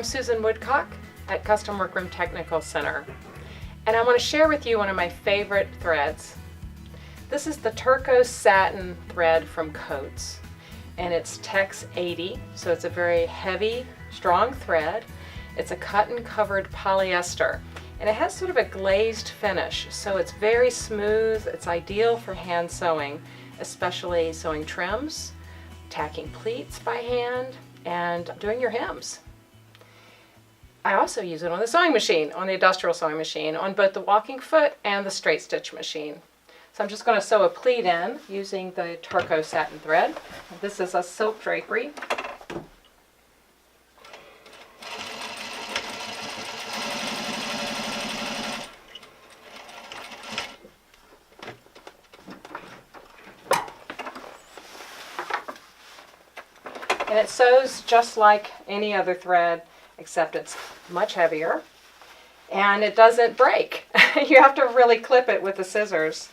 Susan Woodcock at Custom Workroom Technical Center, and I want to share with you one of my favorite threads. This is the Terko Satin thread from Coats, and it's Tex 80, so it's a very heavy, strong thread. It's a cotton-covered polyester, and it has sort of a glazed finish, so it's very smooth. It's ideal for hand sewing, especially sewing trims, tacking pleats by hand, and doing your hems. I also use it on the sewing machine, on the industrial sewing machine, on both the walking foot and the straight stitch machine. So I'm just going to sew a pleat in using the Terko Satin thread. This is a silk drapery. And it sews just like any other thread, except it's much heavier and it doesn't break. You have to really clip it with the scissors.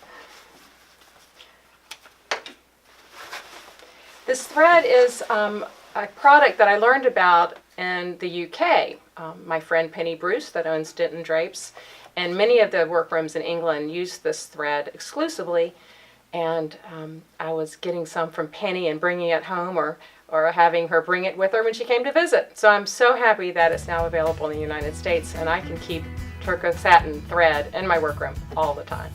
This thread is a product that I learned about in the UK. My friend Penny Bruce that owns Denton Drapes and many of the workrooms in England use this thread exclusively, and I was getting some from Penny and bringing it home or having her bring it with her when she came to visit. So I'm so happy that it's now available in the United States and I can keep Terko Satin thread in my workroom all the time.